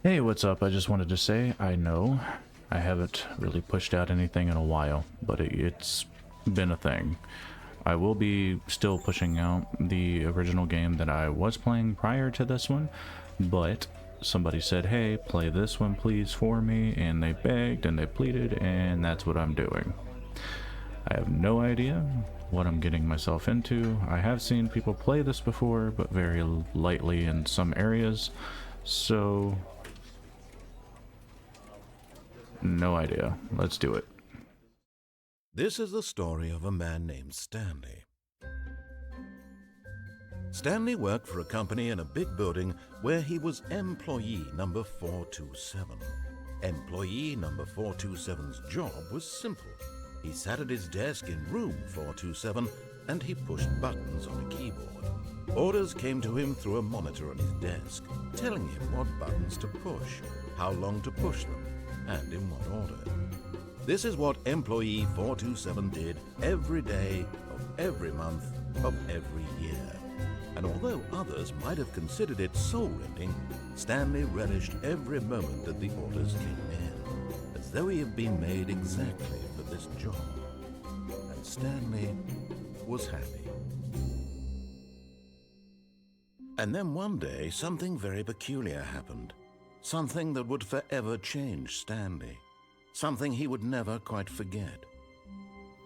Hey, what's up? I just wanted to say, I know I haven't really pushed out anything in a while, but it's been a thing. I will be still pushing out the original game that I was playing prior to this one, but somebody said, hey, play this one please for me, and they begged and they pleaded, and that's what I'm doing. I have no idea what I'm getting myself into. I have seen people play this before, but very lightly in some areas, so no idea. Let's do it. This is the story of a man named Stanley. Stanley worked for a company in a big building where he was employee number 427. Employee number 427's job was simple. He sat at his desk in room 427 and he pushed buttons on a keyboard. Orders came to him through a monitor on his desk, telling him what buttons to push, how long to push them, and in what order. This is what employee 427 did every day of every month of every year. And although others might have considered it soul-rending, Stanley relished every moment that the orders came in, as though he had been made exactly for this job. And Stanley was happy. And then one day, something very peculiar happened. Something that would forever change Stanley. Something he would never quite forget.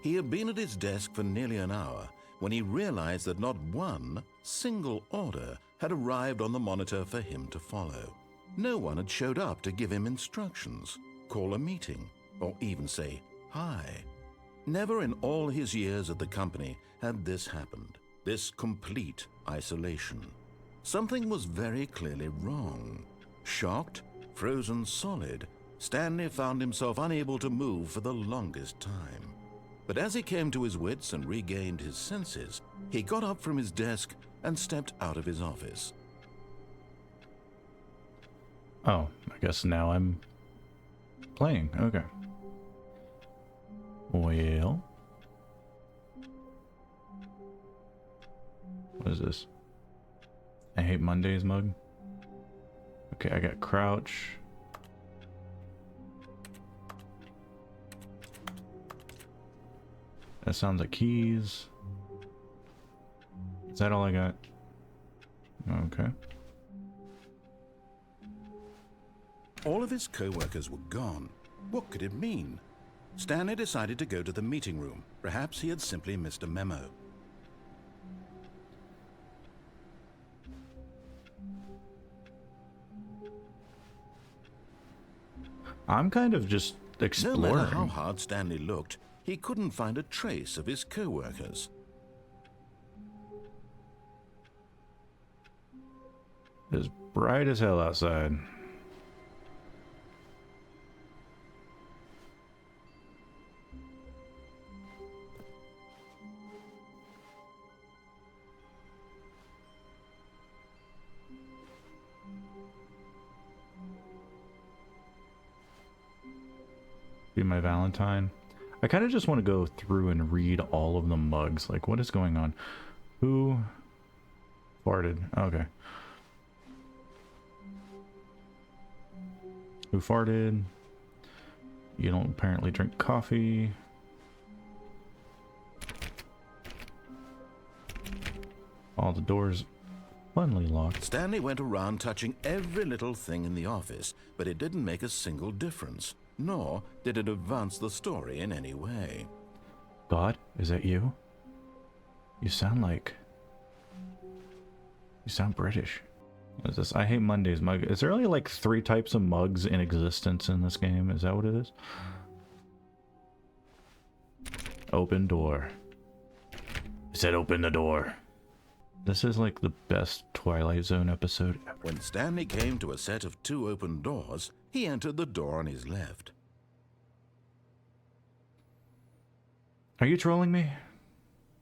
He had been at his desk for nearly an hour when he realized that not one single order had arrived on the monitor for him to follow. No one had showed up to give him instructions, call a meeting, or even say hi. Never in all his years at the company had this happened, this complete isolation. Something was very clearly wrong. Shocked, frozen solid, Stanley found himself unable to move for the longest time. But as he came to his wits and regained his senses, he got up from his desk and stepped out of his office. Oh, I guess now I'm playing. Okay. Well, what is this? I hate Mondays mug. Okay, I got crouch. That sounds like keys. Is that all I got? Okay. All of his co-workers were gone. What could it mean? Stanley decided to go to the meeting room. Perhaps he had simply missed a memo. I'm kind of just exploring. No matter how hard Stanley looked, he couldn't find a trace of his co-workers. It's bright as hell outside. Be my Valentine. I kind of just want to go through and read all of the mugs. Like, what is going on? Who farted? Okay. Who farted? You don't apparently drink coffee. All the doors funly locked. Stanley went around touching every little thing in the office, but it didn't make a single difference, nor did it advance the story in any way. God, is that you? You sound British. What is this? I hate Mondays mug. Is there only like 3 types of mugs in existence in this game? Is that what it is? Open door. I said open the door. This is like the best Twilight Zone episode ever. When Stanley came to a set of 2 open doors, he entered the door on his left. Are you trolling me?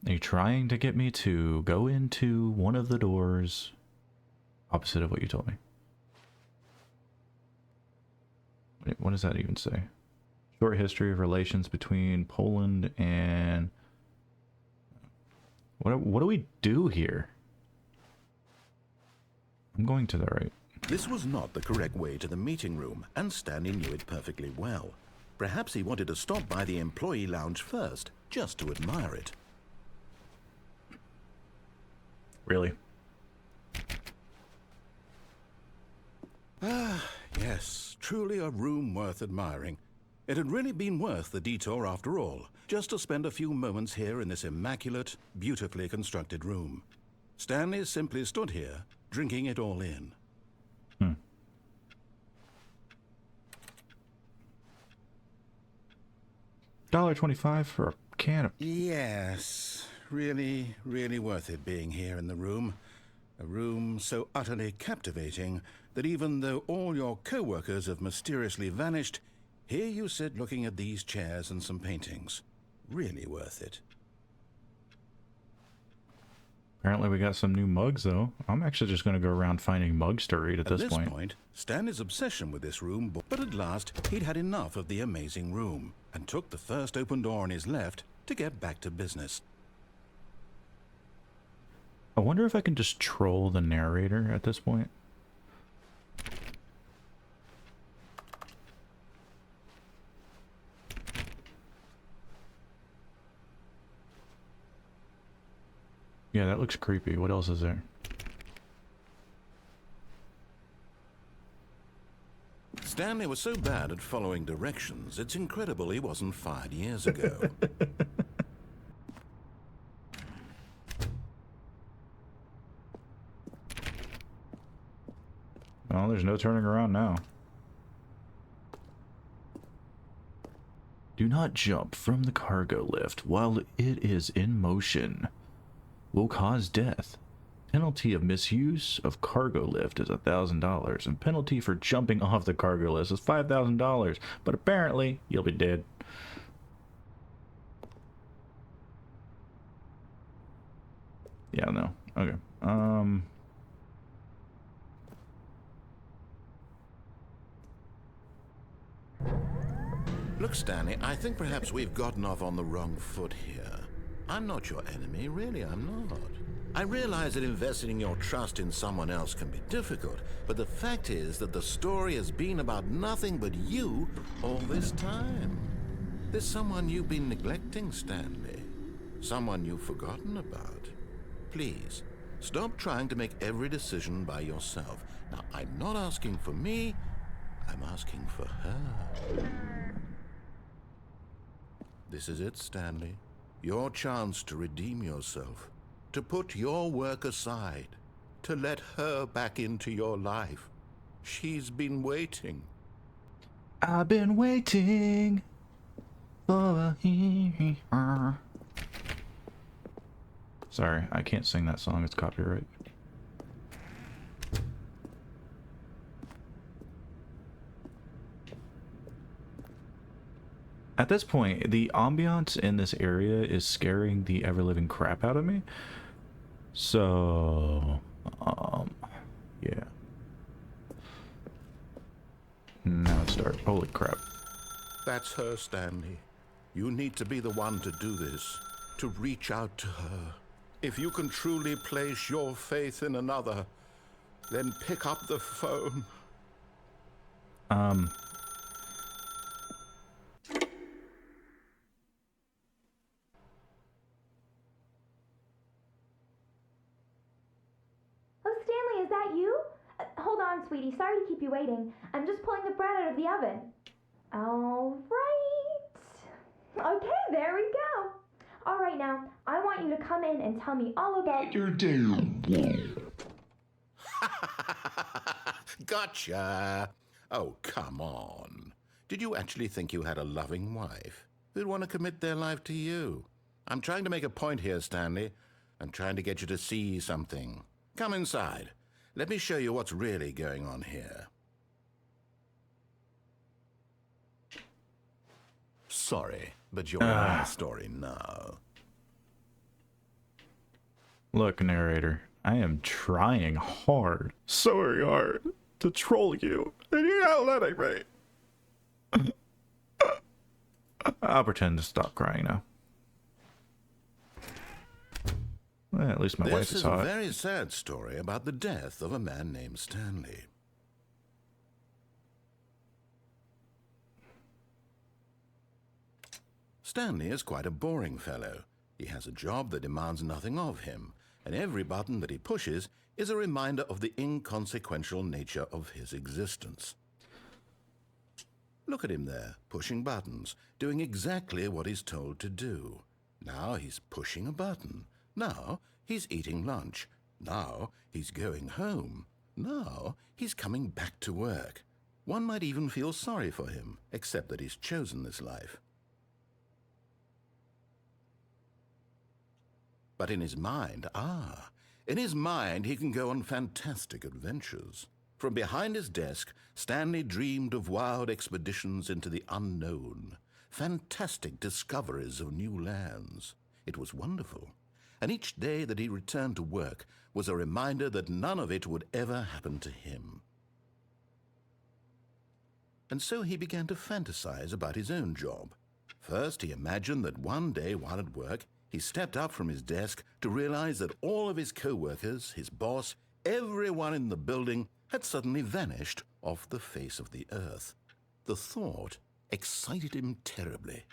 Are you trying to get me to go into one of the doors opposite of what you told me? Wait, what does that even say? Short history of relations between Poland and... What do we do here? I'm going to the right. This was not the correct way to the meeting room, and Stanley knew it perfectly well. Perhaps he wanted to stop by the employee lounge first, just to admire it. Really? Ah, yes, truly a room worth admiring. It had really been worth the detour after all, just to spend a few moments here in this immaculate, beautifully constructed room. Stanley simply stood here, drinking it all in. $1.25 for a can of... Yes, really, really worth it being here in the room. A room so utterly captivating that even though all your co-workers have mysteriously vanished, here you sit looking at these chairs and some paintings. Really worth it. Apparently we got some new mugs, though. I'm actually just going to go around finding mugs to read at this point. At this point, Stanley's obsession with this room, but at last he'd had enough of the amazing room and took the first open door on his left to get back to business. I wonder if I can just troll the narrator at this point. Yeah, that looks creepy. What else is there? Stanley was so bad at following directions, it's incredible he wasn't fired years ago. Well, there's no turning around now. Do not jump from the cargo lift while it is in motion. Will cause death. Penalty of misuse of cargo lift is $1,000, and penalty for jumping off the cargo lift is $5,000. But apparently, you'll be dead. Yeah, no. Okay. Look, Stanley, I think perhaps we've gotten off on the wrong foot here. I'm not your enemy, really, I'm not. I realize that investing your trust in someone else can be difficult, but the fact is that the story has been about nothing but you all this time. There's someone you've been neglecting, Stanley. Someone you've forgotten about. Please, stop trying to make every decision by yourself. Now, I'm not asking for me, I'm asking for her. This is it, Stanley. Your chance to redeem yourself, to put your work aside, to let her back into your life. She's been waiting. I've been waiting for a... Sorry, I can't sing that song. It's copyright. At this point, the ambiance in this area is scaring the ever-living crap out of me. So, yeah. Now let's start. Holy crap. That's her, Stanley. You need to be the one to do this, to reach out to her. If you can truly place your faith in another, then pick up the phone. Sweetie, sorry to keep you waiting. I'm just pulling the bread out of the oven. All right. Okay, there we go. All right, now, I want you to come in and tell me all about your day. Gotcha. Oh, come on. Did you actually think you had a loving wife who'd want to commit their life to you? I'm trying to make a point here, Stanley. I'm trying to get you to see something. Come inside. Let me show you what's really going on here. Sorry, but you're in the story now. Look, narrator, I am trying hard, so very hard, to troll you, and you're not letting me. I'll pretend to stop crying now. Well, at least my wife is hot. This is a very sad story about the death of a man named Stanley. Stanley is quite a boring fellow. He has a job that demands nothing of him, and every button that he pushes is a reminder of the inconsequential nature of his existence. Look at him there, pushing buttons, doing exactly what he's told to do. Now he's pushing a button. Now he's eating lunch. Now he's going home. Now he's coming back to work. One might even feel sorry for him, except that he's chosen this life. But in his mind, in his mind he can go on fantastic adventures. From behind his desk, Stanley dreamed of wild expeditions into the unknown, fantastic discoveries of new lands. It was wonderful, and each day that he returned to work was a reminder that none of it would ever happen to him. And so he began to fantasize about his own job. First, he imagined that one day while at work, he stepped up from his desk to realize that all of his co-workers, his boss, everyone in the building had suddenly vanished off the face of the earth. The thought excited him terribly.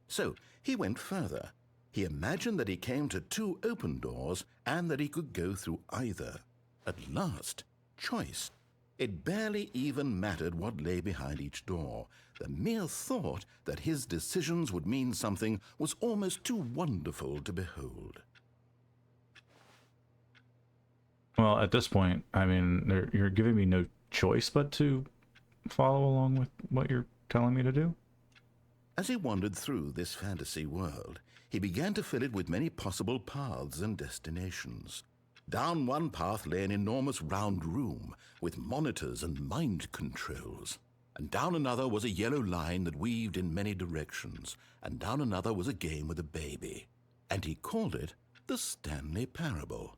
So he went further. He imagined that he came to 2 open doors and that he could go through either. At last, choice. It barely even mattered what lay behind each door. The mere thought that his decisions would mean something was almost too wonderful to behold. Well, at this point, I mean, you're giving me no choice but to follow along with what you're telling me to do. As he wandered through this fantasy world, he began to fill it with many possible paths and destinations. Down one path lay an enormous round room with monitors and mind controls. And down another was a yellow line that weaved in many directions. And down another was a game with a baby. And he called it the Stanley Parable.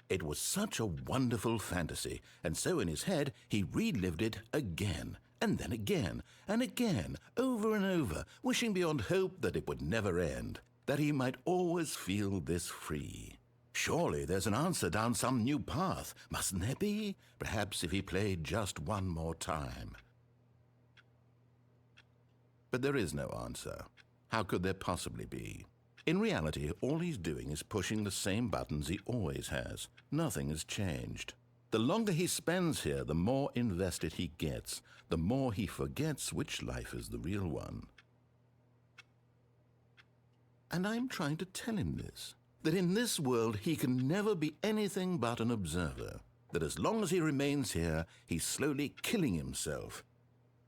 It was such a wonderful fantasy, and so in his head he relived it again, and then again, and again, over and over, wishing beyond hope that it would never end, that he might always feel this free. Surely there's an answer down some new path, mustn't there be? Perhaps if he played just one more time. But there is no answer. How could there possibly be? In reality, all he's doing is pushing the same buttons he always has. Nothing has changed. The longer he spends here, the more invested he gets, the more he forgets which life is the real one. And I'm trying to tell him this, that in this world he can never be anything but an observer, that as long as he remains here, he's slowly killing himself.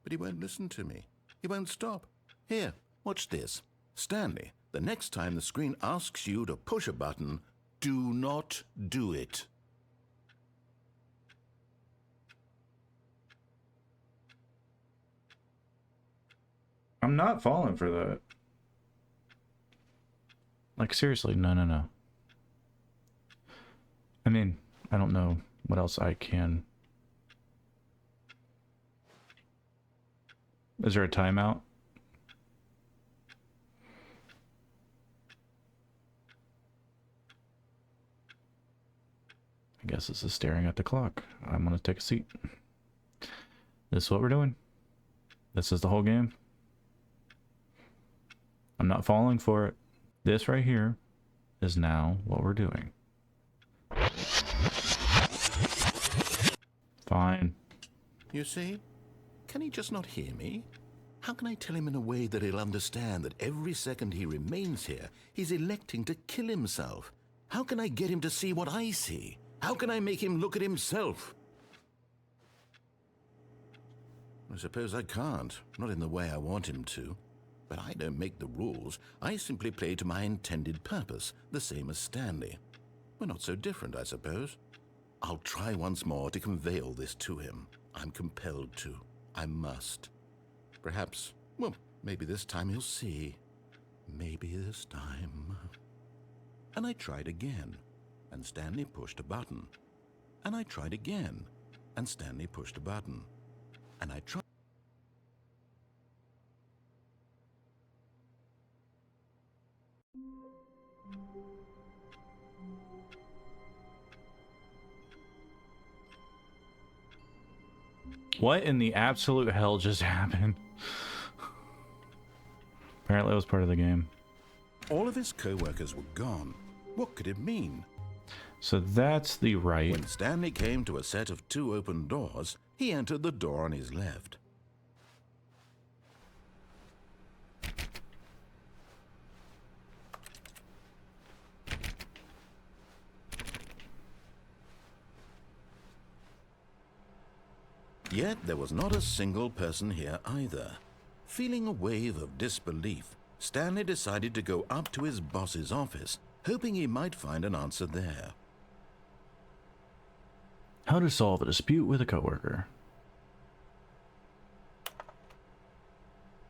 But he won't listen to me. He won't stop. Here, watch this. Stanley, the next time the screen asks you to push a button, do not do it. I'm not falling for that. Like, seriously, no. I mean, I don't know what else I can. Is there a timeout? I guess this is staring at the clock. I'm gonna take a seat. This is what we're doing. This is the whole game. I'm not falling for it. This right here is now what we're doing. Fine. You see? Can he just not hear me? How can I tell him in a way that he'll understand that every second he remains here, he's electing to kill himself? How can I get him to see what I see? How can I make him look at himself? I suppose I can't, not in the way I want him to. But I don't make the rules. I simply play to my intended purpose, the same as Stanley. We're not so different, I suppose. I'll try once more to convey all this to him. I'm compelled to. I must. Perhaps, well, maybe this time he'll see. Maybe this time. And I tried again, and Stanley pushed a button. And I tried again, and Stanley pushed a button. And I tried. What in the absolute hell just happened? Apparently it was part of the game. All of his co-workers were gone. What could it mean? So that's the right. When Stanley came to a set of 2 open doors, he entered the door on his left. Yet there was not a single person here either. Feeling a wave of disbelief, Stanley decided to go up to his boss's office, hoping he might find an answer there. How to solve a dispute with a coworker.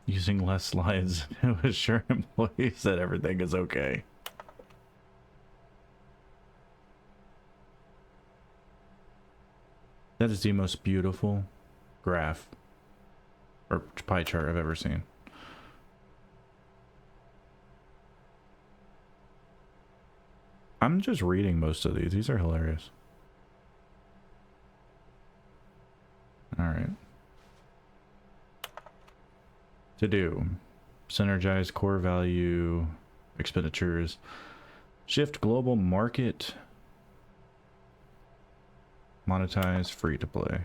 Using less slides to assure employees that everything is okay. That is the most beautiful graph or pie chart I've ever seen. I'm just reading most of these. These are hilarious. All right. To do. Synergize core value expenditures. Shift global market. Monetize free to play.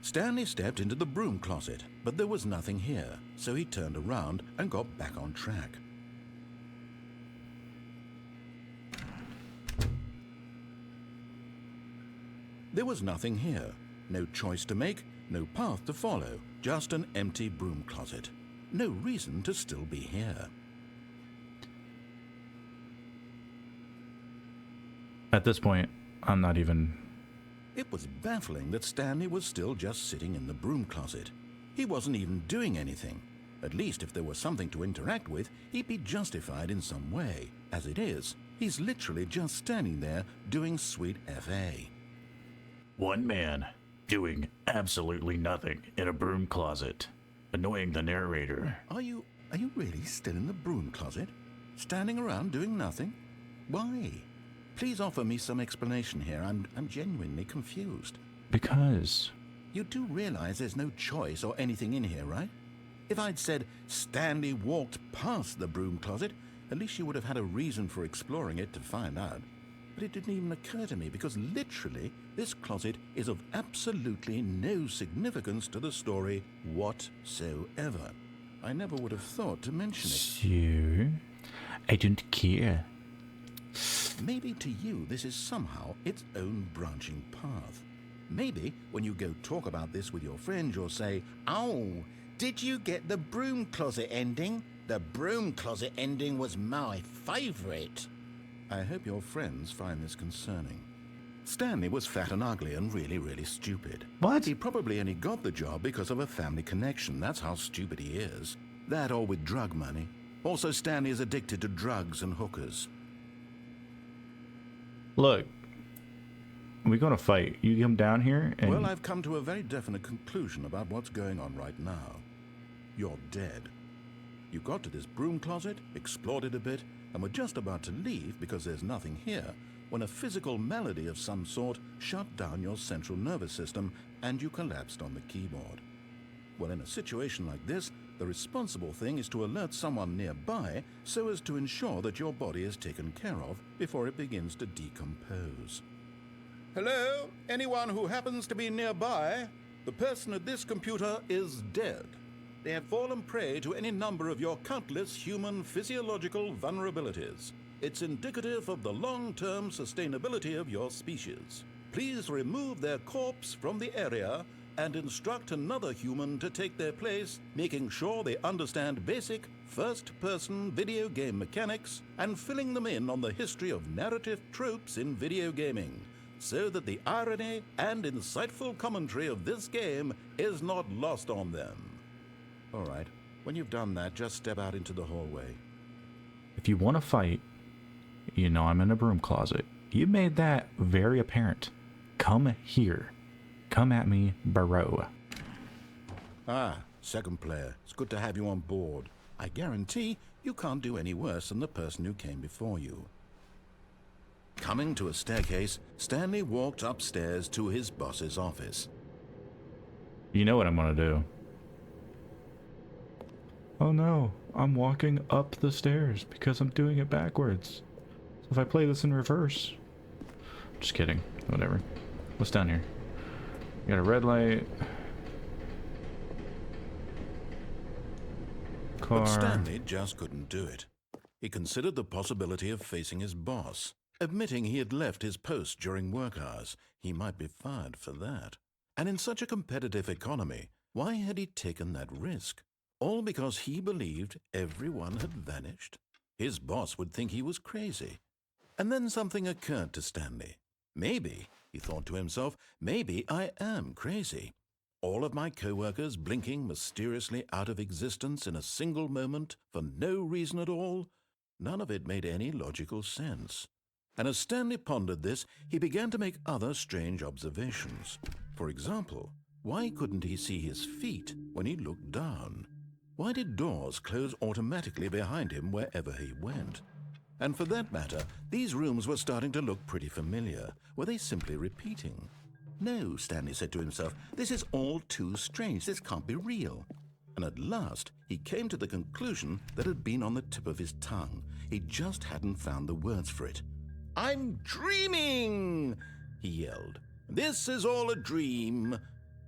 Stanley stepped into the broom closet, but there was nothing here, so he turned around and got back on track. There was nothing here. No choice to make, no path to follow, just an empty broom closet. No reason to still be here. At this point, I'm not even... It was baffling that Stanley was still just sitting in the broom closet. He wasn't even doing anything. At least if there was something to interact with, he'd be justified in some way. As it is, he's literally just standing there doing sweet FA. One man doing absolutely nothing in a broom closet, annoying the narrator. Are you really still in the broom closet? Standing around doing nothing? Why? Please offer me some explanation here. I'm genuinely confused. Because... You do realize there's no choice or anything in here, right? If I'd said Stanley walked past the broom closet, at least you would have had a reason for exploring it to find out. But it didn't even occur to me because literally this closet is of absolutely no significance to the story whatsoever. I never would have thought to mention it. So... I don't care. Maybe to you this is somehow its own branching path. Maybe when you go talk about this with your friend you'll say, "Oh, did you get the broom closet ending? The broom closet ending was my favorite." I hope your friends find this concerning. Stanley was fat and ugly and really stupid. What? He probably only got the job because of a family connection. That's how stupid he is. That or with drug money. Also, Stanley is addicted to drugs and hookers. Look, we're gonna fight. You come down here and... Well, I've come to a very definite conclusion about what's going on right now. You're dead. You got to this broom closet, explored it a bit, and were just about to leave because there's nothing here, when a physical malady of some sort shut down your central nervous system and you collapsed on the keyboard. Well, in a situation like this, the responsible thing is to alert someone nearby so as to ensure that your body is taken care of before it begins to decompose. Hello? Anyone who happens to be nearby? The person at this computer is dead. They have fallen prey to any number of your countless human physiological vulnerabilities. It's indicative of the long-term sustainability of your species. Please remove their corpse from the area and instruct another human to take their place, making sure they understand basic first-person video game mechanics and filling them in on the history of narrative tropes in video gaming, so that the irony and insightful commentary of this game is not lost on them. All right, when you've done that, just step out into the hallway. If you want to fight, you know I'm in a broom closet. You made that very apparent. Come here. Come at me, bro. Ah, second player. It's good to have you on board. I guarantee you can't do any worse than the person who came before you. Coming to a staircase, Stanley walked upstairs to his boss's office. You know what I'm gonna do. Oh no, I'm walking up the stairs because I'm doing it backwards. So if I play this in reverse... Just kidding. Whatever. What's down here? You got a red light. Car. But Stanley just couldn't do it. He considered the possibility of facing his boss. Admitting he had left his post during work hours, he might be fired for that. And in such a competitive economy, why had he taken that risk? All because he believed everyone had vanished? His boss would think he was crazy. And then something occurred to Stanley. Maybe, he thought to himself, maybe I am crazy. All of my co-workers blinking mysteriously out of existence in a single moment for no reason at all? None of it made any logical sense. And as Stanley pondered this, he began to make other strange observations. For example, why couldn't he see his feet when he looked down? Why did doors close automatically behind him wherever he went? And for that matter, these rooms were starting to look pretty familiar. Were they simply repeating? No, Stanley said to himself, this is all too strange. This can't be real. And at last, he came to the conclusion that had been on the tip of his tongue. He just hadn't found the words for it. I'm dreaming, he yelled. This is all a dream.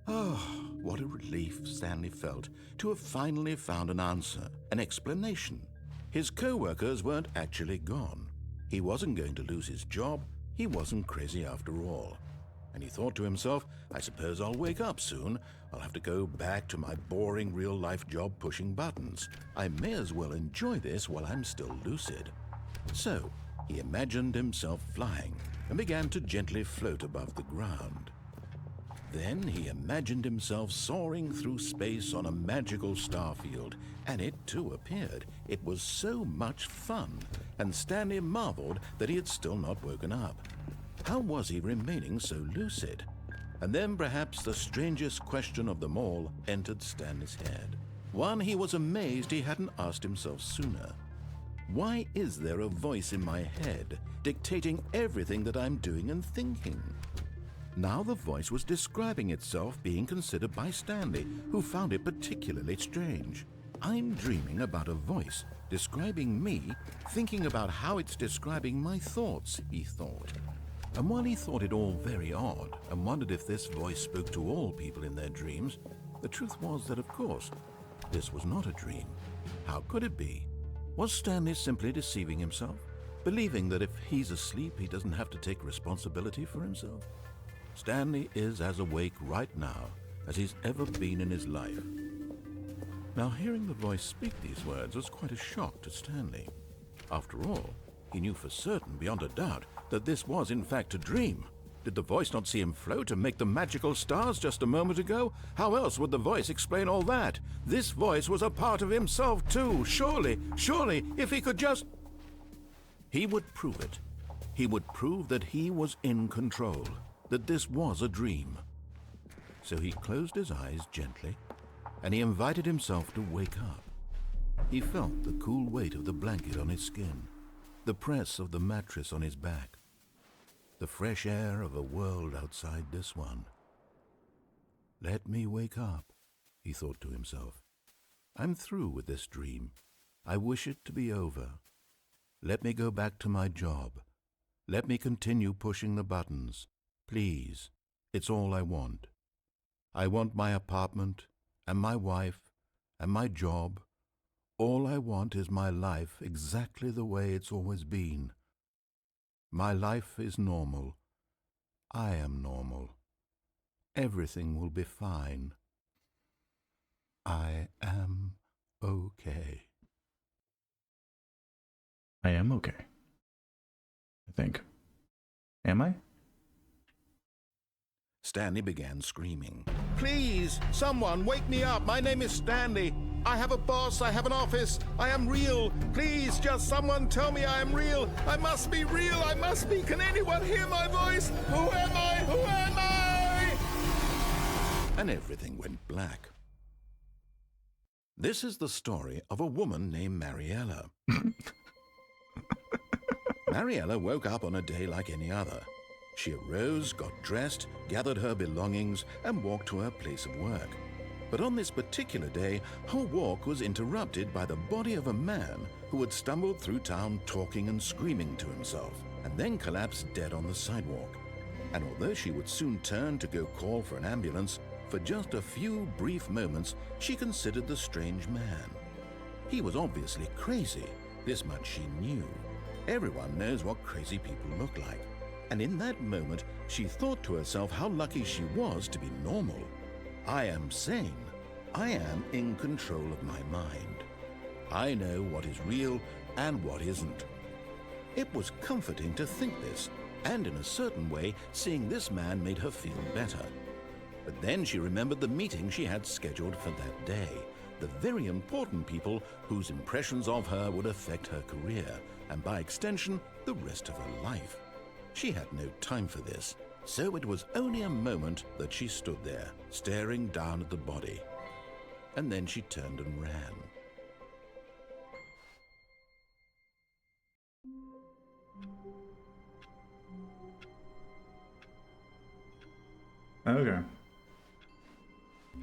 Oh, what a relief Stanley felt to have finally found an answer, an explanation. His co-workers weren't actually gone. He wasn't going to lose his job. He wasn't crazy after all. And he thought to himself, I suppose I'll wake up soon. I'll have to go back to my boring real-life job pushing buttons. I may as well enjoy this while I'm still lucid. So, he imagined himself flying and began to gently float above the ground. Then he imagined himself soaring through space on a magical starfield, and it too appeared. It was so much fun, and Stanley marveled that he had still not woken up. How was he remaining so lucid? And then perhaps the strangest question of them all entered Stanley's head. One he was amazed he hadn't asked himself sooner. Why is there a voice in my head dictating everything that I'm doing and thinking? Now the voice was describing itself being considered by Stanley, who found it particularly strange. I'm dreaming about a voice describing me, thinking about how it's describing my thoughts, he thought. And while he thought it all very odd and wondered if this voice spoke to all people in their dreams, the truth was that, of course, this was not a dream. How could it be? Was Stanley simply deceiving himself, believing that if he's asleep, he doesn't have to take responsibility for himself? Stanley is as awake right now as he's ever been in his life. Now, hearing the voice speak these words was quite a shock to Stanley. After all, he knew for certain, beyond a doubt, that this was in fact a dream. Did the voice not see him float and make the magical stars just a moment ago? How else would the voice explain all that? This voice was a part of himself too. Surely, if he could just... He would prove it. He would prove that he was in control, that this was a dream. So he closed his eyes gently, and he invited himself to wake up. He felt the cool weight of the blanket on his skin, the press of the mattress on his back, the fresh air of a world outside this one. Let me wake up, he thought to himself. I'm through with this dream. I wish it to be over. Let me go back to my job. Let me continue pushing the buttons. Please, it's all I want. I want my apartment and my wife and my job. All I want is my life exactly the way it's always been. My life is normal. I am normal. Everything will be fine. I am okay. I am okay. I think. Am I? Stanley began screaming. Please, someone, wake me up. My name is Stanley. I have a boss. I have an office. I am real. Please, just someone tell me I am real. I must be real. I must be. Can anyone hear my voice? Who am I? Who am I? And everything went black. This is the story of a woman named Mariella. Mariella woke up on a day like any other. She arose, got dressed, gathered her belongings, and walked to her place of work. But on this particular day, her walk was interrupted by the body of a man who had stumbled through town talking and screaming to himself, and then collapsed dead on the sidewalk. And although she would soon turn to go call for an ambulance, for just a few brief moments she considered the strange man. He was obviously crazy, this much she knew. Everyone knows what crazy people look like. And in that moment, she thought to herself how lucky she was to be normal. I am sane. I am in control of my mind. I know what is real and what isn't. It was comforting to think this, and in a certain way, seeing this man made her feel better. But then she remembered the meeting she had scheduled for that day, the very important people whose impressions of her would affect her career, and by extension, the rest of her life. She had no time for this, so it was only a moment that she stood there, staring down at the body. And then she turned and ran. Okay.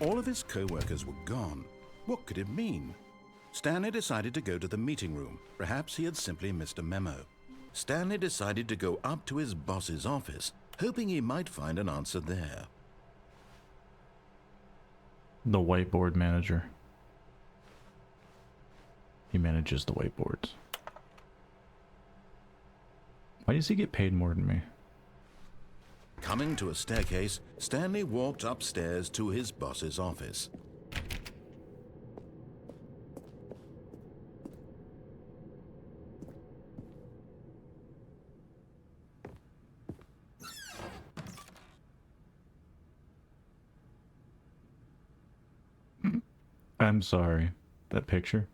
All of his co-workers were gone. What could it mean? Stanley decided to go to the meeting room. Perhaps he had simply missed a memo. Stanley decided to go up to his boss's office, hoping he might find an answer there. The whiteboard manager. He manages the whiteboards. Why does he get paid more than me? Coming to a staircase, Stanley walked upstairs to his boss's office. I'm sorry. That picture?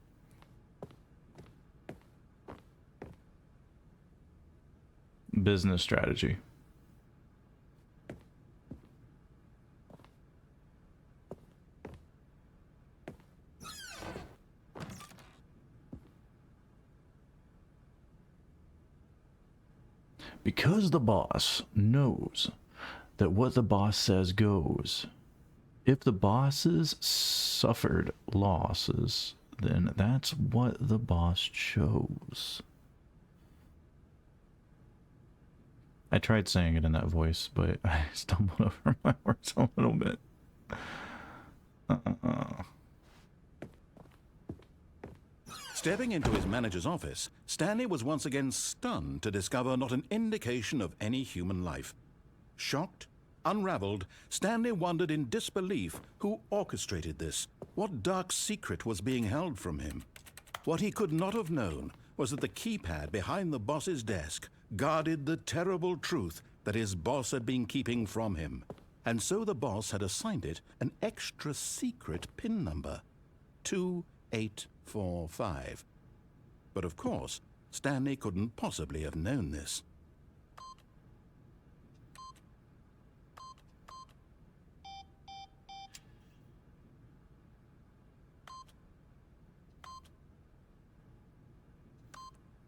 Business strategy. Because the boss knows that what the boss says goes. If the bosses suffered losses, then that's what the boss chose. I tried saying it in that voice, but I stumbled over my words a little bit. Stepping into his manager's office, Stanley was once again stunned to discover not an indication of any human life. Shocked, unraveled, Stanley wondered in disbelief who orchestrated this, what dark secret was being held from him. What he could not have known was that the keypad behind the boss's desk guarded the terrible truth that his boss had been keeping from him. And so the boss had assigned it an extra secret PIN number, 2845. But of course, Stanley couldn't possibly have known this.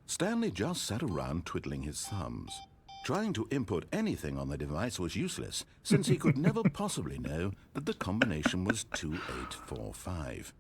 Stanley just sat around twiddling his thumbs. Trying to input anything on the device was useless, since he could never possibly know that the combination was 2845.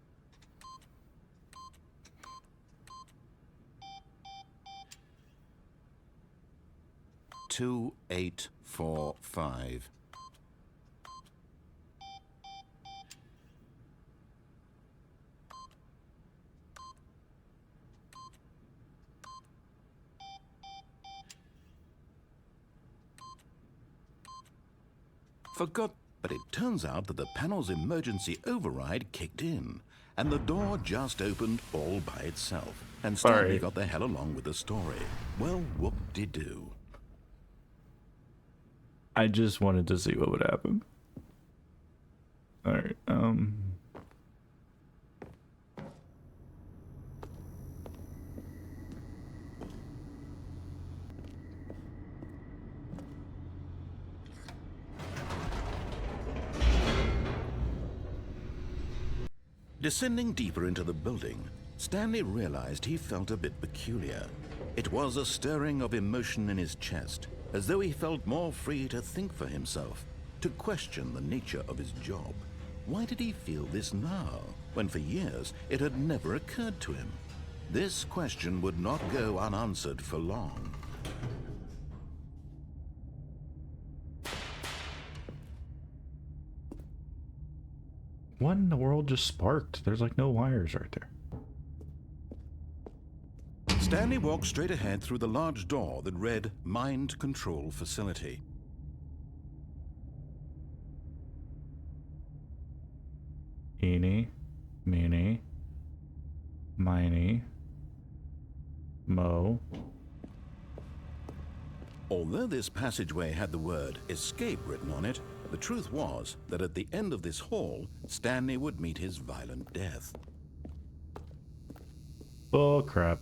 Forgot, but it turns out that the panel's emergency override kicked in, and the door just opened all by itself, and Stanley got the hell along with the story. Well, whoop-de-doo. I just wanted to see what would happen. Alright, Descending deeper into the building, Stanley realized he felt a bit peculiar. It was a stirring of emotion in his chest, as though he felt more free to think for himself, to question the nature of his job. Why did he feel this now, when for years it had never occurred to him? This question would not go unanswered for long. What in the world just sparked? There's like no wires right there. Stanley walked straight ahead through the large door that read Mind Control Facility. Eeny, meeny, miny, mo. Although this passageway had the word escape written on it, the truth was that at the end of this hall, Stanley would meet his violent death. Oh crap.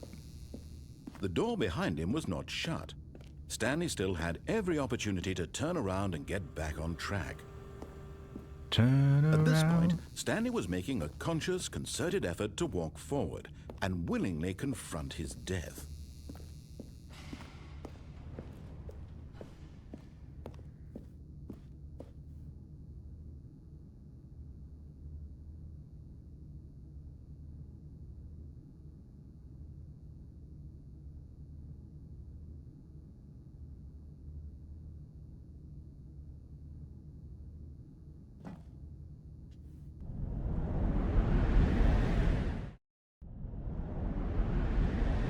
The door behind him was not shut. Stanley still had every opportunity to turn around and get back on track. Turn around. At this point, Stanley was making a conscious, concerted effort to walk forward and willingly confront his death.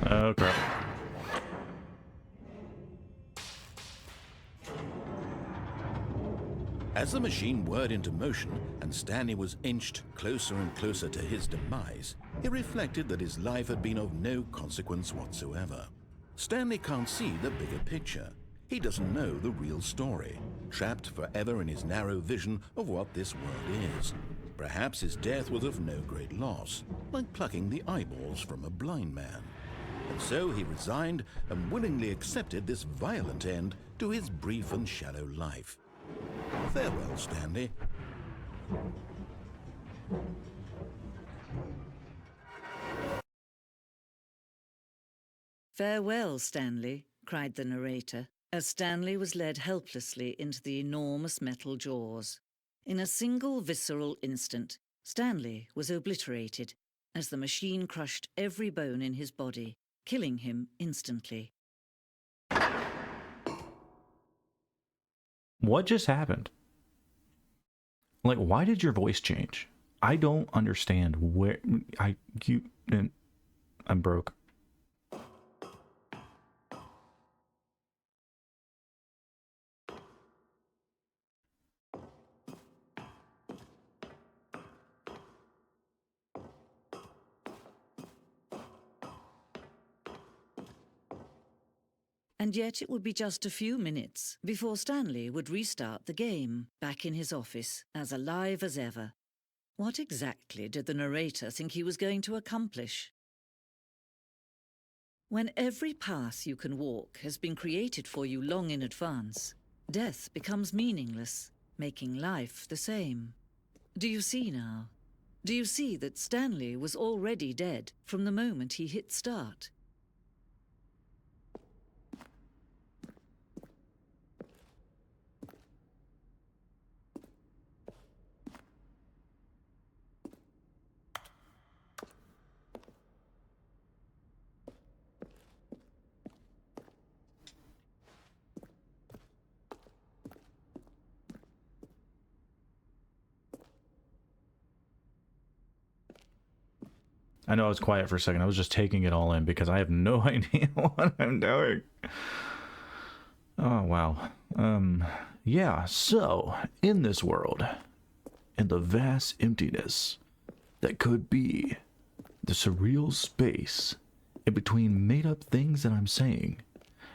Oh crap. As the machine whirred into motion and Stanley was inched closer and closer to his demise, he reflected that his life had been of no consequence whatsoever. Stanley can't see the bigger picture. He doesn't know the real story, trapped forever in his narrow vision of what this world is. Perhaps his death was of no great loss, like plucking the eyeballs from a blind man. And so he resigned and willingly accepted this violent end to his brief and shallow life. Farewell, Stanley. "Farewell, Stanley," cried the narrator, as Stanley was led helplessly into the enormous metal jaws. In a single visceral instant, Stanley was obliterated as the machine crushed every bone in his body, killing him instantly. What just happened? Like, why did your voice change? I don't understand where I'm broke. And yet it would be just a few minutes before Stanley would restart the game, back in his office, as alive as ever. What exactly did the narrator think he was going to accomplish? When every path you can walk has been created for you long in advance, death becomes meaningless, making life the same. Do you see now? Do you see that Stanley was already dead from the moment he hit start? I know I was quiet for a second. I was just taking it all in because I have no idea what I'm doing. Oh, wow. Yeah, so, in this world, in the vast emptiness that could be the surreal space in between made-up things that I'm saying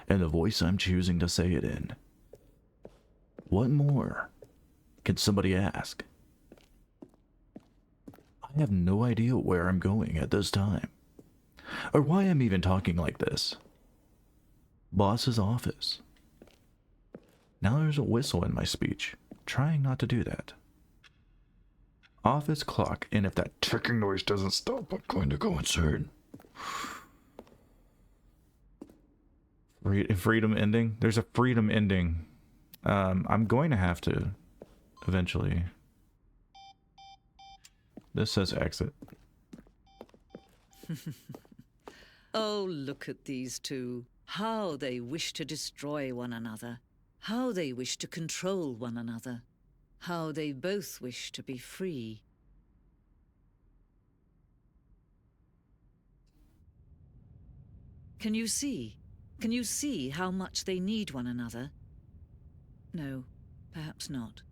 and the voice I'm choosing to say it in, what more can somebody ask? I have no idea where I'm going at this time, or why I'm even talking like this. Boss's office. Now there's a whistle in my speech, trying not to do that. Office clock, and if that ticking noise doesn't stop, I'm going to go insane. Freedom ending? There's a freedom ending. I'm going to have to eventually. This says exit. Oh, look at these two. How they wish to destroy one another. How they wish to control one another. How they both wish to be free. Can you see? Can you see how much they need one another? No, perhaps not.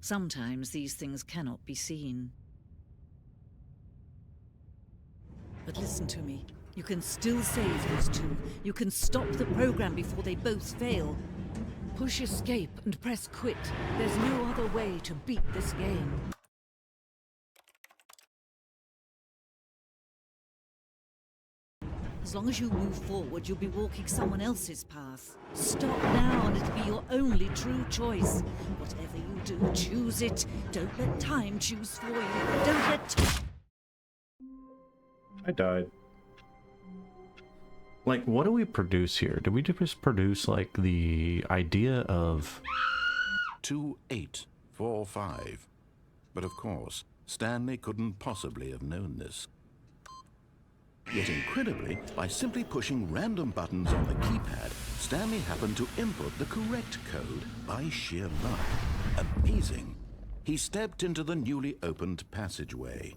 Sometimes these things cannot be seen. But listen to me. You can still save these two. You can stop the program before they both fail. Push escape and press quit. There's no other way to beat this game. As long as you move forward, you'll be walking someone else's path. Stop now and it'll be your only true choice. Whatever you do, choose it. Don't let time choose for you. Don't let I died. Like, what do we produce here? Did we just produce, like, the idea of... 2845. But of course, Stanley couldn't possibly have known this. Yet incredibly, by simply pushing random buttons on the keypad, Stanley happened to input the correct code by sheer luck. Amazing. He stepped into the newly opened passageway.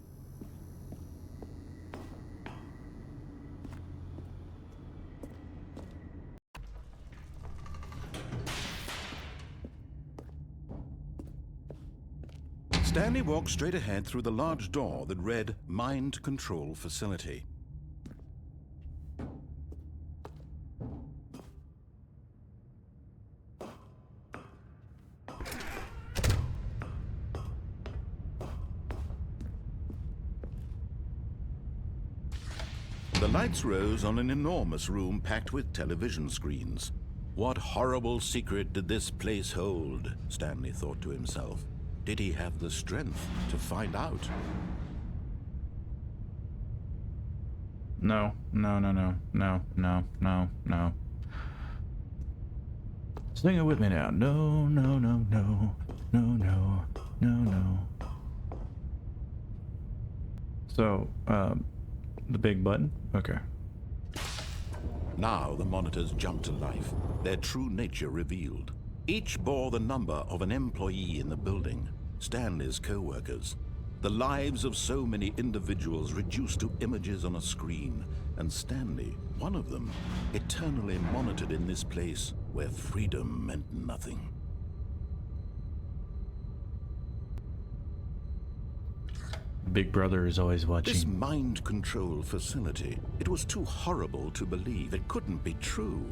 Stanley walked straight ahead through the large door that read Mind Control Facility. The lights rose on an enormous room packed with television screens. What horrible secret did this place hold? Stanley thought to himself. Did he have the strength to find out? No. Sing it with me now. No. So, the big button? Okay. Now the monitors jumped to life, their true nature revealed. Each bore the number of an employee in the building, Stanley's co-workers. The lives of so many individuals reduced to images on a screen, and Stanley, one of them, eternally monitored in this place where freedom meant nothing. Big Brother is always watching. This mind control facility, it was too horrible to believe. It couldn't be true.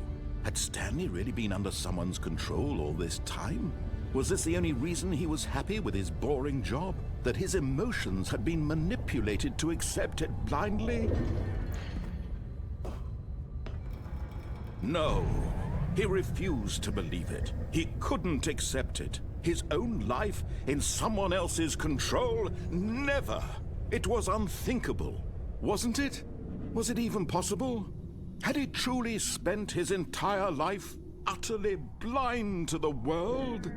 Had Stanley really been under someone's control all this time? Was this the only reason he was happy with his boring job? That his emotions had been manipulated to accept it blindly? No, he refused to believe it. He couldn't accept it. His own life in someone else's control? Never! It was unthinkable, wasn't it? Was it even possible? Had he truly spent his entire life utterly blind to the world?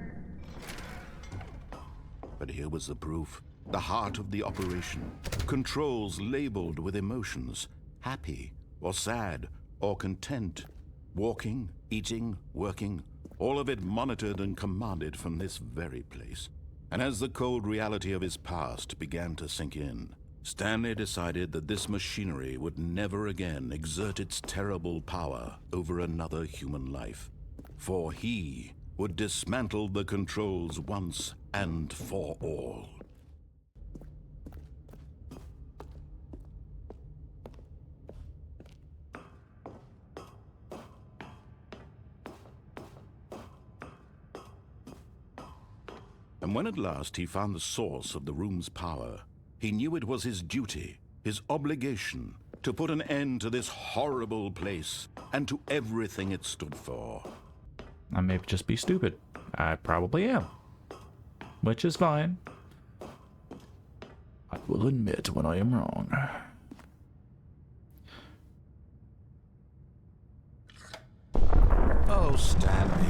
But here was the proof. The heart of the operation. Controls labeled with emotions. Happy, or sad, or content. Walking, eating, working. All of it monitored and commanded from this very place. And as the cold reality of his past began to sink in, Stanley decided that this machinery would never again exert its terrible power over another human life. For he would dismantle the controls once and for all. And when at last he found the source of the room's power, he knew it was his duty, his obligation, to put an end to this horrible place and to everything it stood for. I may just be stupid. I probably am. Which is fine. I will admit when I am wrong. Oh, Stanley,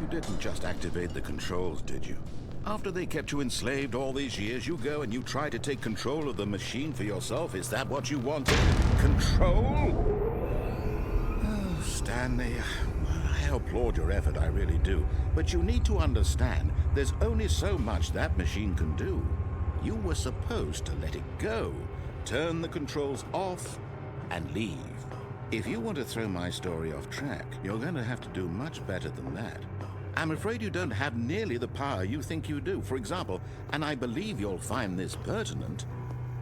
you didn't just activate the controls, did you? After they kept you enslaved all these years, you go and you try to take control of the machine for yourself. Is that what you wanted? Control? Oh, Stanley, I applaud your effort, I really do. But you need to understand, there's only so much that machine can do. You were supposed to let it go, turn the controls off, and leave. If you want to throw my story off track, you're going to have to do much better than that. I'm afraid you don't have nearly the power you think you do. For example, and I believe you'll find this pertinent,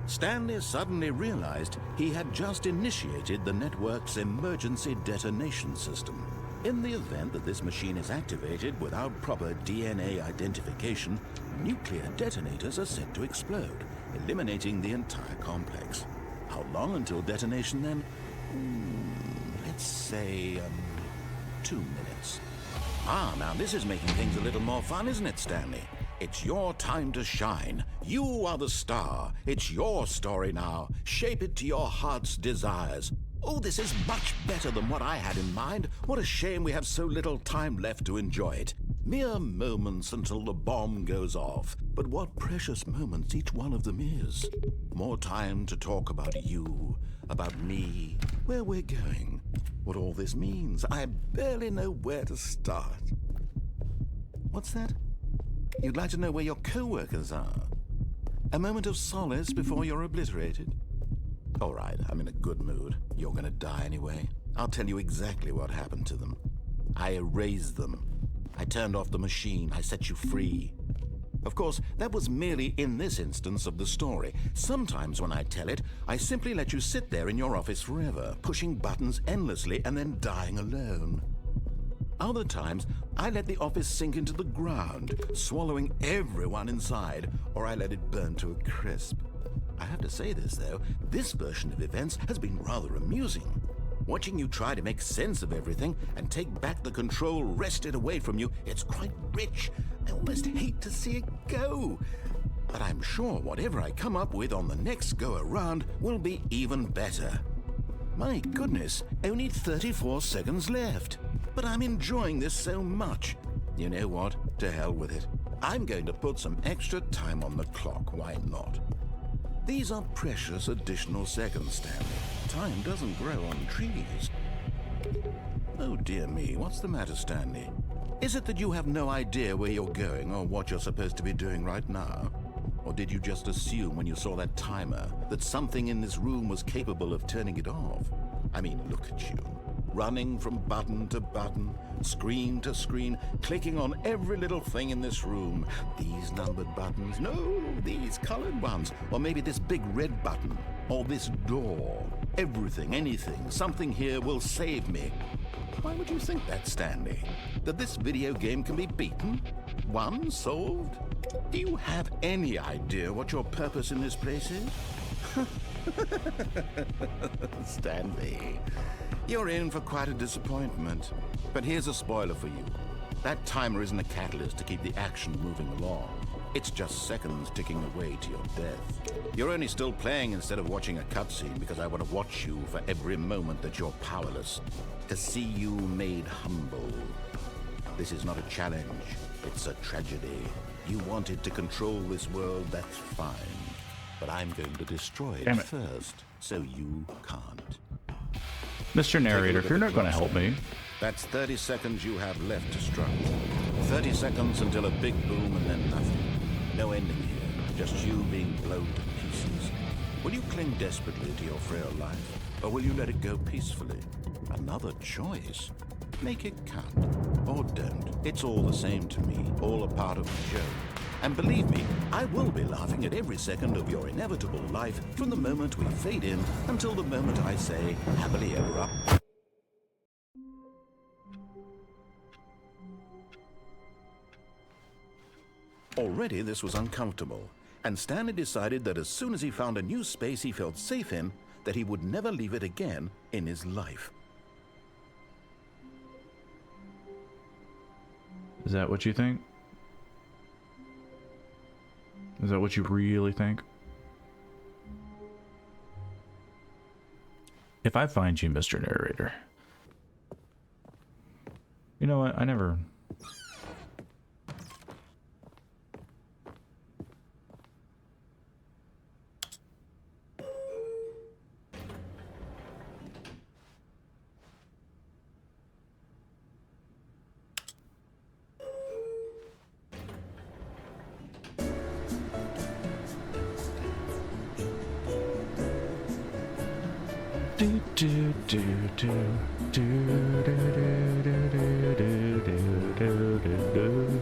Stanley suddenly realized he had just initiated the network's emergency detonation system. In the event that this machine is activated without proper DNA identification, nuclear detonators are set to explode, eliminating the entire complex. How long until detonation then? Let's say, 2 minutes. Ah, now this is making things a little more fun, isn't it, Stanley? It's your time to shine. You are the star. It's your story now. Shape it to your heart's desires. Oh, this is much better than what I had in mind. What a shame we have so little time left to enjoy it. Mere moments until the bomb goes off. But what precious moments each one of them is. More time to talk about you, about me, where we're going, what all this means. I barely know where to start. What's that? You'd like to know where your co-workers are? A moment of solace before you're obliterated? All right, I'm in a good mood. You're gonna die anyway. I'll tell you exactly what happened to them. I erased them. I turned off the machine. I set you free. Of course, that was merely in this instance of the story. Sometimes when I tell it, I simply let you sit there in your office forever, pushing buttons endlessly and then dying alone. Other times, I let the office sink into the ground, swallowing everyone inside, or I let it burn to a crisp. I have to say this, though, this version of events has been rather amusing. Watching you try to make sense of everything and take back the control wrested away from you, it's quite rich. I almost hate to see it go. But I'm sure whatever I come up with on the next go-around will be even better. My goodness, only 34 seconds left. But I'm enjoying this so much. You know what? To hell with it. I'm going to put some extra time on the clock, why not? These are precious additional seconds, Stanley. Time doesn't grow on trees. Oh dear me, what's the matter, Stanley? Is it that you have no idea where you're going or what you're supposed to be doing right now? Or did you just assume when you saw that timer that something in this room was capable of turning it off? I mean, look at you. Running from button to button, screen to screen, clicking on every little thing in this room. These numbered buttons, no, these colored ones. Or maybe this big red button, or this door. Everything, anything, something here will save me. Why would you think that, Stanley? That this video game can be beaten? Won? Solved? Do you have any idea what your purpose in this place is? Stanley, you're in for quite a disappointment. But here's a spoiler for you. That timer isn't a catalyst to keep the action moving along. It's just seconds ticking away to your death. You're only still playing instead of watching a cutscene because I want to watch you for every moment that you're powerless. To see you made humble. This is not a challenge. It's a tragedy. You wanted to control this world, that's fine. But I'm going to destroy it first, so you can't. Mr. Narrator, if you're not going to help me. That's 30 seconds you have left to struggle. 30 seconds until a big boom and then nothing. No ending here, just you being blown to pieces. Will you cling desperately to your frail life, or will you let it go peacefully? Another choice. Make it count, or don't. It's all the same to me, all a part of the show. And believe me, I will be laughing at every second of your inevitable life from the moment we fade in until the moment I say, happily ever up. Already this was uncomfortable, and Stanley decided that as soon as he found a new space he felt safe in, that he would never leave it again in his life. Is that what you think? Is that what you really think? If I find you, Mr. Narrator, You know what? I never... Do do do do do do do do do do do do do.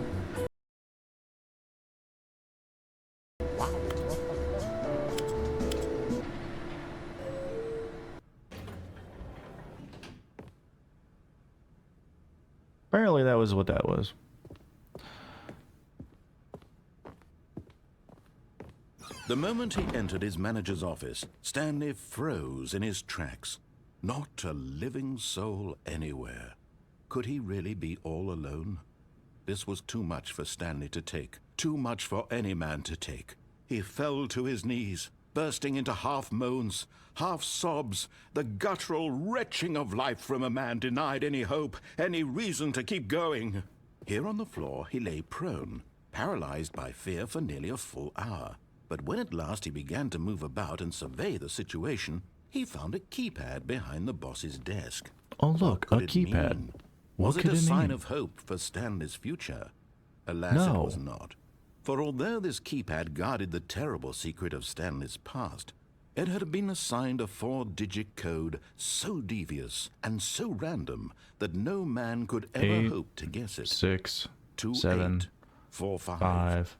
Apparently that was what that was. The moment he entered his manager's office, Stanley froze in his tracks. Not a living soul anywhere. Could he really be all alone? This was too much for Stanley to take. Too much for any man to take. He fell to his knees, bursting into half moans, half sobs, the guttural retching of life from a man denied any hope, any reason to keep going. Here on the floor he lay prone, paralyzed by fear for nearly a full hour. But when at last he began to move about and survey the situation, he found a keypad behind the boss's desk. Oh look, a What could it keypad. mean? What Was it could a it sign mean? of hope for Stanley's future? Alas, No. it was not. For although this keypad guarded the terrible secret of Stanley's past, it had been assigned a 4-digit code so devious and so random that no man could ever 8, hope to guess it. 6, 2, 7, 8, 4, 5. 5, 3.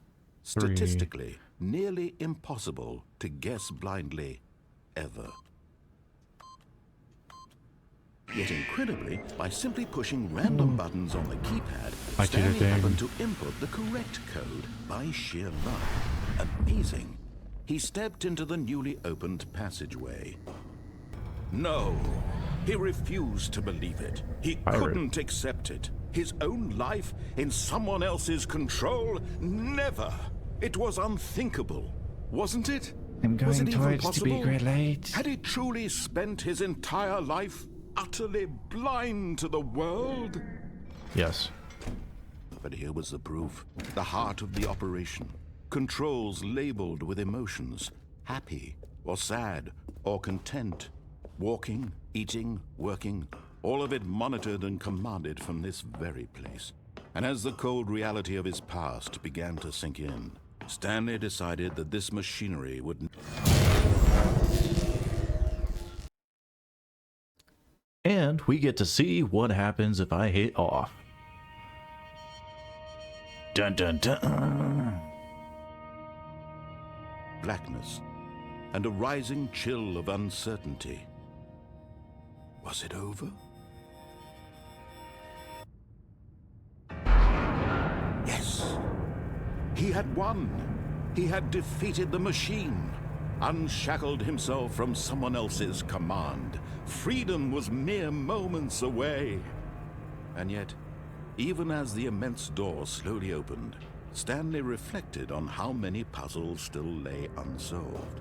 Statistically, nearly impossible to guess blindly, ever. Yet incredibly, by simply pushing random buttons on the keypad, I did a Stanley thing. happened to input the correct code by sheer luck. Amazing. He stepped into the newly opened passageway. No, he refused to believe it. He Pirate. couldn't accept it. His own life in someone else's control? Never. It was unthinkable, wasn't it? I'm Was going it even towards to be possible? great late. Had he truly spent his entire life utterly blind to the world? Yes. But here was the proof. The heart of the operation. Controls labeled with emotions. Happy, or sad, or content. Walking, eating, working. All of it monitored and commanded from this very place. And as the cold reality of his past began to sink in, Stanley decided that this machinery would... And we get to see what happens if I hit off. Dun dun dun. blackness and a rising chill of uncertainty. Was it over? Yes. He had won. He had defeated the machine, unshackled himself from someone else's command. Freedom was mere moments away. And yet, even as the immense door slowly opened, Stanley reflected on how many puzzles still lay unsolved.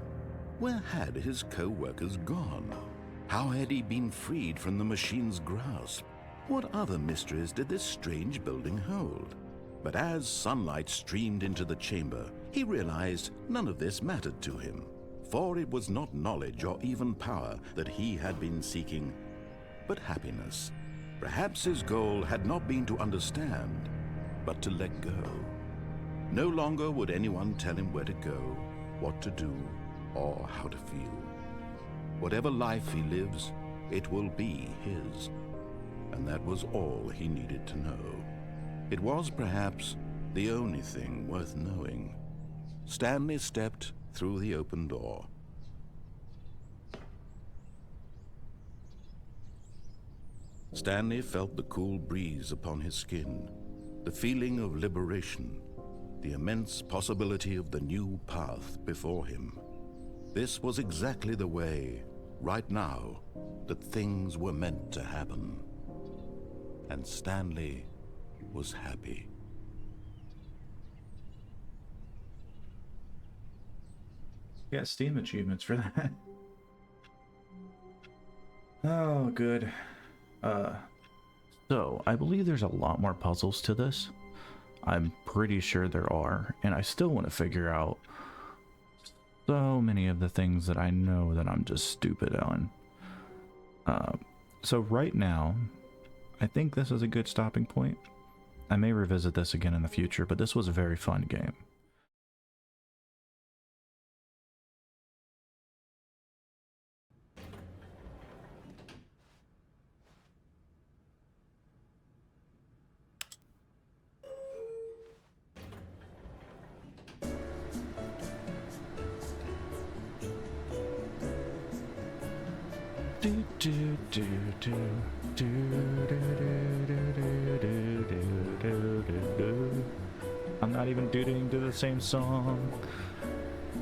Where had his co-workers gone? How had he been freed from the machine's grasp? What other mysteries did this strange building hold? But as sunlight streamed into the chamber, he realized none of this mattered to him, for it was not knowledge or even power that he had been seeking, but happiness. Perhaps his goal had not been to understand, but to let go. No longer would anyone tell him where to go, what to do, or how to feel. Whatever life he lives, it will be his. And that was all he needed to know. It was perhaps the only thing worth knowing. Stanley stepped through the open door. Stanley felt the cool breeze upon his skin, the feeling of liberation, the immense possibility of the new path before him. This was exactly the way, right now, that things were meant to happen. And Stanley was happy. Got Steam achievements for that. Oh, good. So, I believe there's a lot more puzzles to this. I'm pretty sure there are, and I still want to figure out so many of the things that I know that I'm just stupid on. So right now, I think this is a good stopping point. I may revisit this again in the future, but this was a very fun game. I'm not even doing to the same song,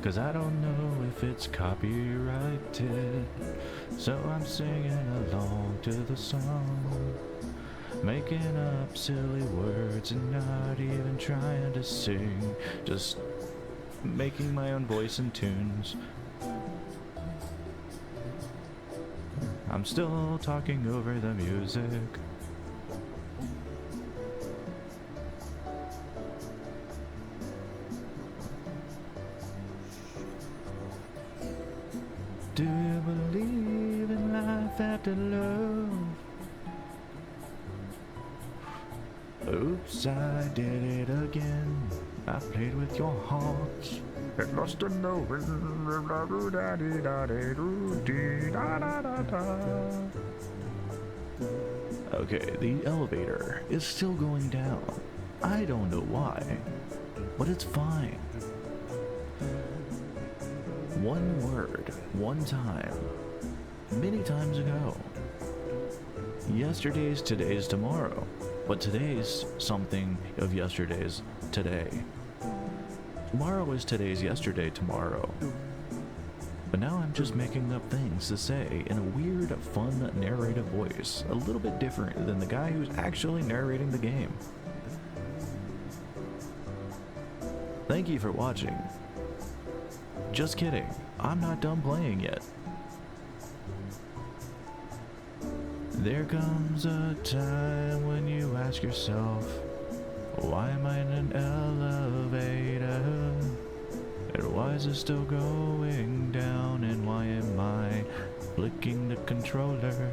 cause I don't know if it's copyrighted. So I'm singing along to the song, making up silly words and not even trying to sing, just making my own voice and tunes. I'm still talking over the music. Do you believe in life after love? Oops, I did it again. I played with your heart. It must have known. Okay, the elevator is still going down. I don't know why, but it's fine. One word, one time, many times ago. Yesterday's today's tomorrow, but today's something of yesterday's today. Tomorrow is today's yesterday tomorrow. But now I'm just making up things to say in a weird, fun, narrative voice, a little bit different than the guy who's actually narrating the game. Thank you for watching. Just kidding, I'm not done playing yet. There comes a time when you ask yourself, why am I in an elevator? And why is it still going down? And why am I flicking the controller?